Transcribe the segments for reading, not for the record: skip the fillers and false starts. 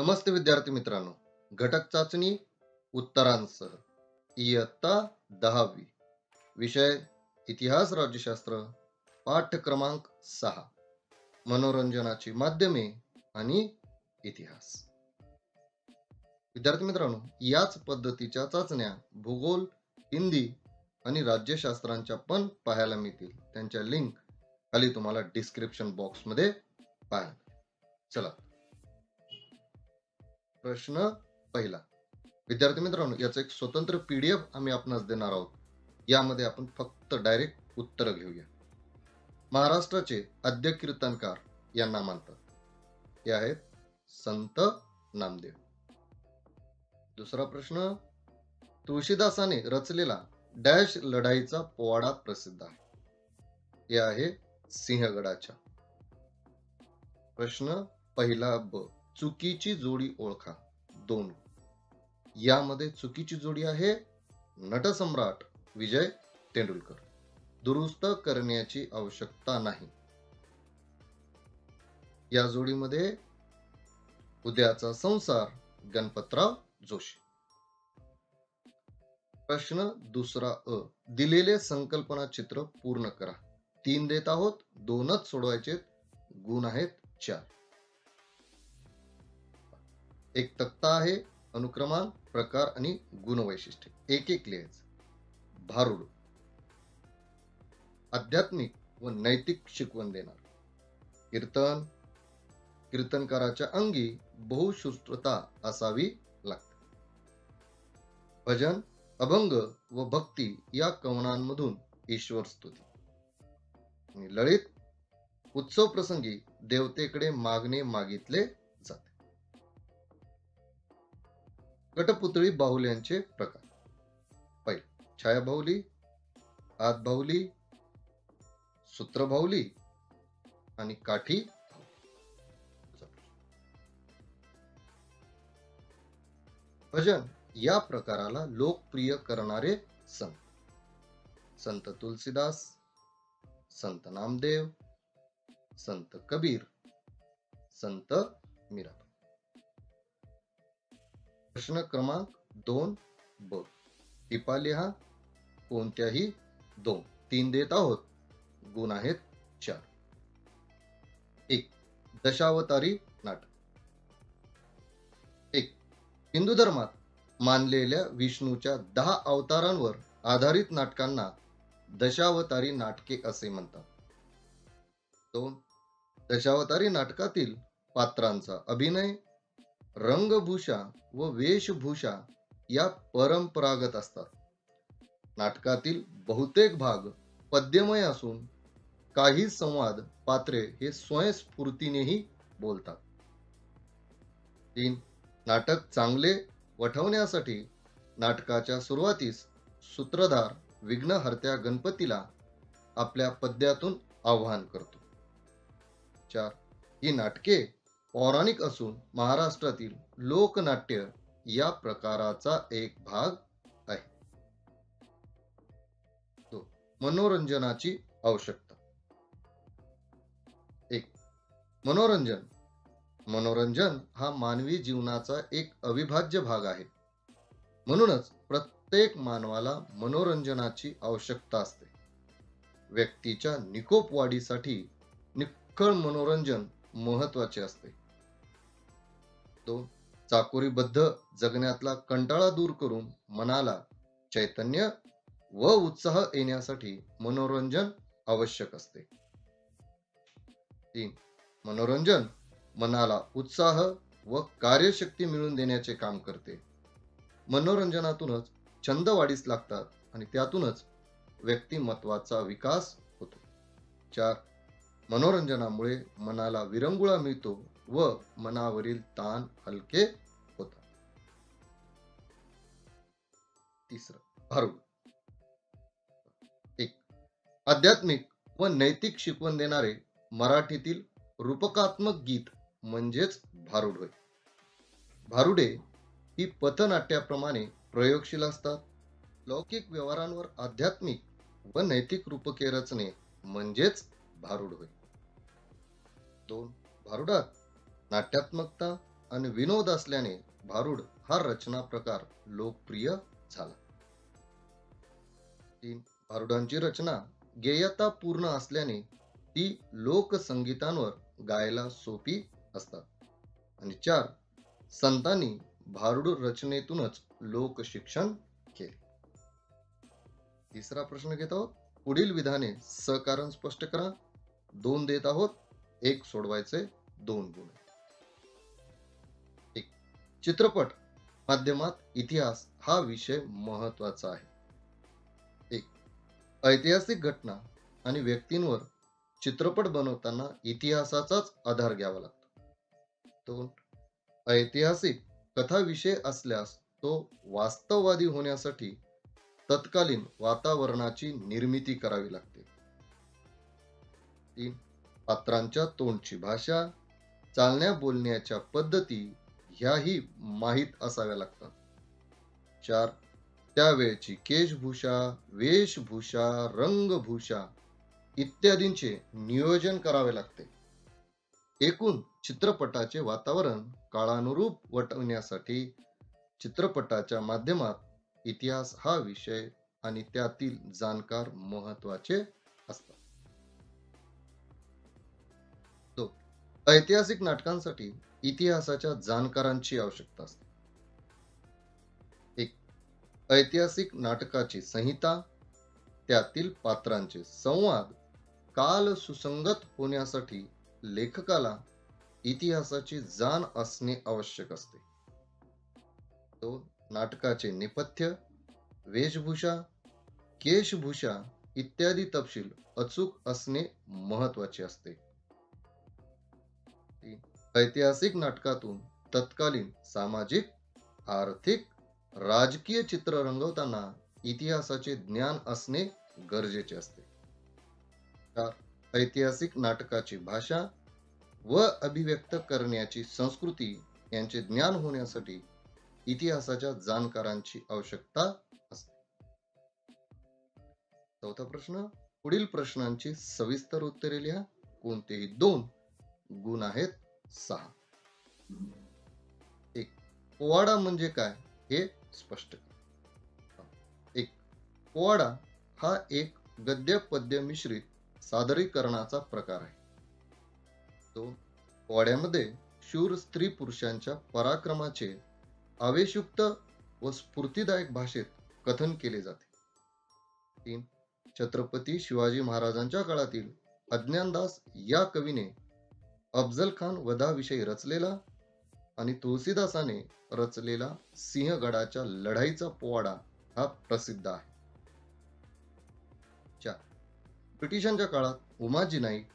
नमस्ते विद्यार्थी मित्रांनो. घटक चाचणी उत्तरांसह इयत्ता 10वी, विषय इतिहास राज्यशास्त्र, पाठ क्रमांक 6, मनोरंजनाची माध्यमे आणि इतिहास. विद्यार्थी मित्रांनो, याच पद्धतीच्या चाचण्या भूगोल, हिंदी आणि राज्यशास्त्रांच्या पण पाहायला मिळतील. त्यांच्या लिंक खाली तुम्हाला डिस्क्रिप्शन बॉक्स मध्ये पाहायला. चला, प्रश्न पहिला. विद्यार्थी मित्रांनो, याचं एक स्वतंत्र PDF आम्ही आपणास देणार आहोत. यामध्ये आपण फक्त डायरेक्ट उत्तर घेऊया. महाराष्ट्राचे आद्य कीर्तनकार यांना मानतात. हे आहेत संत नामदेव. दुसरा प्रश्न. तुळशीदासाने रचलेला डॅश लढाईचा पोवाडा प्रसिद्ध आहे. हे आहे सिंहगडाच्या. प्रश्न पहिला ब. चुकीची जोडी ओळखा. 2. यामध्ये चुकीची जोडी आहे नटसम्राट विजय तेंडुलकर. दुरुस्त करण्याची आवश्यकता नाही. या जोडीमध्ये उद्याचा संसार गणपतराव जोशी. प्रश्न दुसरा अ. दिलेले संकल्पना चित्र पूर्ण करा. 3 देत आहोत, 2च सोडवायचे. गुण आहेत 4. एक तक्ता आहे. अनुक्रमांक, प्रकार आणि गुणवैशिष्ट्ये एक एक लिहायचं. भारुड आध्यात्मिक व नैतिक शिकवण देणार. कीर्तन कीर्तनकाराच्या अंगी बहुश्रुतता असावी लागते. भजन अभंग व भक्ती या कवनांमधून ईश्वर स्तुती. आणि ललित उत्सव प्रसंगी देवतेकडे मागणे मागितले जाते. कटपुतळी बाहुल्यांचे प्रकार. पहिले छाया बाहुली, हात बाहुली, सूत्र बाहुली आणि काठी. भजन या प्रकाराला लोकप्रिय करणारे संत. संत तुलसीदास, संत नामदेव, संत कबीर, संत मीरा. प्रश्न क्रमांक 2 ब. टिपा लिहा. कोणत्याही 2. 3 देत आहोत, गुण आहेत 4. 1. दशावतारी नाटक. 1. हिंदू धर्मात मानलेल्या विष्णूच्या 10 अवतारांवर आधारित नाटकांना दशावतारी नाटके असे म्हणतात. 2. दशावतारी नाटकातील पात्रांचा अभिनय, रंगभूषा व वेशभूषा या परंपरागत असतात. नाटकातील बहुतेक भाग पद्यमय असून काही संवाद पात्रे हे स्वयंस्फूर्तीनेही बोलतात. 3. नाटक चांगले वठवण्यासाठी नाटकाच्या सुरुवातीस सूत्रधार विघ्नहर्त्या गणपतीला आपल्या पद्यातून आवाहन करतो. 4. ही नाटके पौराणिक असून महाराष्ट्रातील लोकनाट्य या प्रकाराचा एक भाग आहे. 2. मनोरंजनाची आवश्यकता. 1. मनोरंजन. मनोरंजन हा मानवी जीवनाचा एक अविभाज्य भाग आहे. म्हणूनच प्रत्येक मानवाला मनोरंजनाची आवश्यकता असते. व्यक्तीच्या निकोप वाढीसाठी निखळ मनोरंजन महत्वाचे असते. 2. चाकोरीबद्ध जगण्यातला कंटाळा दूर करून मनाला चैतन्य व उत्साह येण्यासाठी मनोरंजन आवश्यक असते. 3. मनोरंजन मनाला उत्साह व कार्यशक्ती मिळवून देण्याचे काम करते. मनोरंजनातूनच छंद वाढीस लागतात आणि त्यातूनच व्यक्तिमत्वाचा विकास होतो. 4. मनोरंजनामुळे मनाला विरंगुळा मिळतो व मनावरील ताण हलके होतात. 3. भारुड. 1. आध्यात्मिक व नैतिक शिकवण देणारे मराठीतील रूपकात्मक गीत म्हणजेच भारुड होय. भारुडे ही पथनाट्याप्रमाणे प्रयोगशील असतात. लौकिक व्यवहारांवर आध्यात्मिक व नैतिक रूपके रचणे म्हणजेच भारुड होय. 2. भारुडात नाट्यात्मकता आणि विनोद असल्याने भारुड हा रचना प्रकार लोकप्रिय झाला. 3. भारुडांची रचना गेयता पूर्ण असल्याने ती लोकसंगीतांवर गायला सोपी असतात. आणि 4. संतांनी भारुड रचनेतूनच लोकशिक्षण केले. तिसरा प्रश्न घेत आहोत. पुढील विधाने सकारण स्पष्ट करा. 2 देत आहोत, 1 सोडवायचे, 2 गुण. 1. चित्रपट माध्यमात इतिहास हा विषय महत्वाचा आहे. 1. ऐतिहासिक घटना आणि व्यक्तींवर चित्रपट बनवताना इतिहासाचाच आधार घ्यावा लागतो. 2. ऐतिहासिक कथा विषय असल्यास तो वास्तववादी होण्यासाठी तत्कालीन वातावरणाची निर्मिती करावी लागते. 3. पात्रांच्या तोंडची भाषा, चालण्या बोलण्याच्या पद्धती ह्याही माहीत असाव्या लागतात. 4. त्यावेळची केशभूषा, वेशभूषा, रंगभूषा इत्यादींचे नियोजन करावे लागते. एकूण चित्रपटाचे वातावरण काळानुरूप वटवण्यासाठी चित्रपटाच्या माध्यमात इतिहास हा विषय आणि त्यातील जाणकार महत्वाचे असतात. ऐतिहासिक नाटकांसाठी इतिहासाच्या जाणकारांची आवश्यकता असते. 1. ऐतिहासिक नाटकाची संहिता, त्यातील पात्रांचे संवाद काल सुसंगत होण्यासाठी लेखकाला इतिहासाची जाण असणे आवश्यक असते. 2. नाटकाचे नेपथ्य, वेशभूषा, केशभूषा इत्यादी तपशील अचूक असणे महत्वाचे असते. 3. ऐतिहासिक नाटकातून तत्कालीन सामाजिक, आर्थिक, राजकीय चित्र रंगवताना इतिहासाचे ज्ञान असणे गरजेचे असते. 4. ऐतिहासिक नाटकाची भाषा व अभिव्यक्त करण्याची संस्कृती यांचे ज्ञान होण्यासाठी इतिहासाच्या जाणकारांची आवश्यकता असते. चौथा प्रश्न. पुढील प्रश्नांची सविस्तर उत्तरे लिहा. कोणतेही 2 गुण आहेत 6. 1. पोवाडा म्हणजे काय हे स्पष्ट करा. 1. पोवाडा हा एक गद्य पद्य मिश्रित सादरीकरणाचा प्रकार आहे. 2. पोवाड्यामध्ये शूर स्त्री पुरुषांच्या पराक्रमाचे आवेशयुक्त व स्फूर्तिदायक भाषेत कथन केले जाते. 3. छत्रपती शिवाजी महाराजांच्या काळातील अज्ञानदास या कवीने अफजल खान वधाविषयी रचलेला आणि तुळशीदासाने रचलेला सिंहगडाच्या लढाईचा पोवाडा हा प्रसिद्ध आहे. 4. ब्रिटिशांच्या काळात उमाजी नाईक,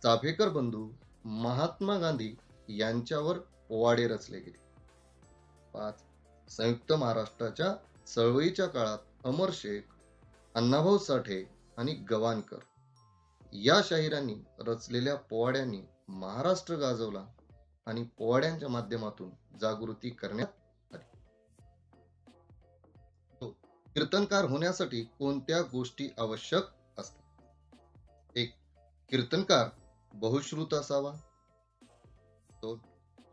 चाफेकर बंधू, महात्मा गांधी यांच्यावर पोवाडे रचले गेले. 5. संयुक्त महाराष्ट्राच्या चळवळीच्या काळात अमर शेख, अण्णाभाऊ साठे आणि गवाणकर या शाहिरांनी रचलेल्या पोवाड्यांनी महाराष्ट्र गाजवला आणि पोवाड्यांच्या माध्यमातून जागृती करण्यात आली. कीर्तनकार होण्यासाठी कोणत्या गोष्टी आवश्यक असतात? 1. कीर्तनकार बहुश्रुत असावा. 2.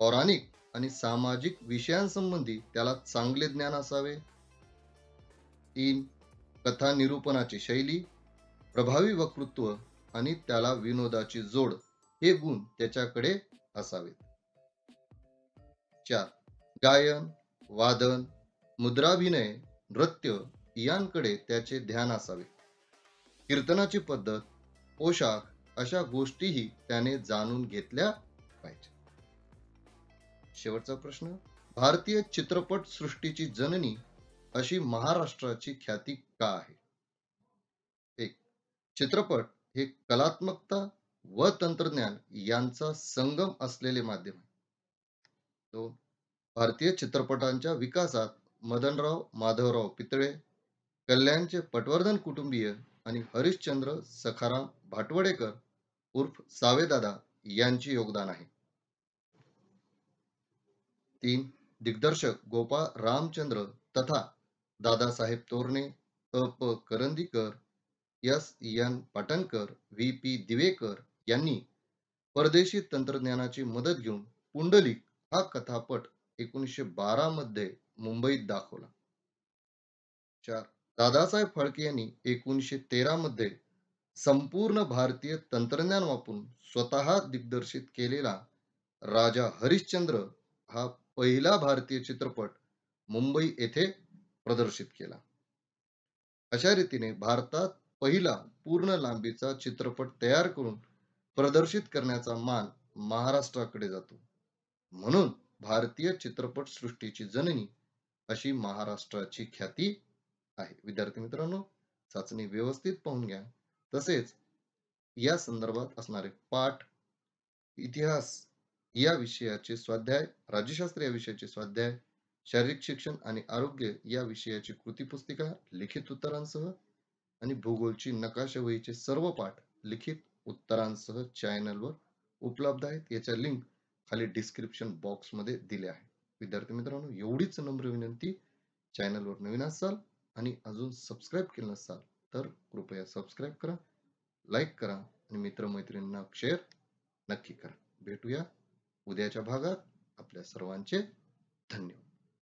पौराणिक आणि सामाजिक विषयांसंबंधी त्याला चांगले ज्ञान असावे. 3. कथा निरूपणाची शैली, प्रभावी वक्तृत्व आणि त्याला विनोदाची जोड हे गुण त्याच्याकडे असावेत. 4. गायन, वादन, मुद्राभिनय, नृत्य यांकडे त्याचे ध्यान असावे. कीर्तनाची पद्धत, पोशाख अशा गोष्टीही त्याने जाणून घेतल्या पाहिजे. शेवटचा प्रश्न. भारतीय चित्रपट सृष्टीची जननी अशी महाराष्ट्राची ख्याती का आहे? 1. चित्रपट हे कलात्मकता व तंत्रज्ञान यांचा संगम असलेले माध्यम आहे. 2. भारतीय चित्रपटांच्या विकासात मदनराव माधवराव पितळे, कल्याणचे पटवर्धन कुटुंबीय आणि हरिश्चंद्र सखाराम भाटवडेकर उर्फ सावेदादा यांचे योगदान आहे. 3. दिग्दर्शक गोपाळ रामचंद्र तथा दादासाहेब तोरणे, अ.प. करंदीकर, एस.एन. पाटणकर, व्ही.पी. दिवेकर यांनी परदेशी तंत्रज्ञानाची मदत घेऊन पुंडलिक हा कथापट 1912 मध्ये मुंबईत दाखवला. 4. दादासाहेब फाळके यांनी 1913 मध्ये संपूर्ण भारतीय तंत्रज्ञान वापरून स्वतः दिग्दर्शित केलेला राजा हरिश्चंद्र हा पहिला भारतीय चित्रपट मुंबई येथे प्रदर्शित केला. अशा रीतीने भारतात पहिला पूर्ण लांबीचा चित्रपट तयार करून प्रदर्शित करण्याचा मान महाराष्ट्राकडे जातो. म्हणून भारतीय चित्रपट सृष्टीची जननी अशी महाराष्ट्राची ख्याती आहे. विद्यार्थी मित्रांनो, चाचणी व्यवस्थित पाहून घ्या. तसेच या संदर्भात असणारे पाठ, इतिहास या विषयाचे स्वाध्याय, राज्यशास्त्र या विषयाचे स्वाध्याय, शारीरिक शिक्षण आणि आरोग्य या विषयाची कृतीपुस्तिका लिखित उत्तरांसह आणि भूगोलची नकाशावहीचे सर्व पाठ लिखित उत्तरांसह चॅनलवर उपलब्ध आहेत. याच्या लिंक खाली डिस्क्रिप्शन बॉक्समध्ये दिल्या आहे. विद्यार्थी मित्रांनो, एवढीच नम्र विनंती, चॅनलवर नवीन असाल आणि अजून सबस्क्राईब केलं नसाल तर कृपया सबस्क्राईब करा, लाईक करा आणि मित्रमैत्रिणींना शेअर नक्की करा. भेटूया उद्याच्या भागात. आपल्या सर्वांचे धन्यवाद.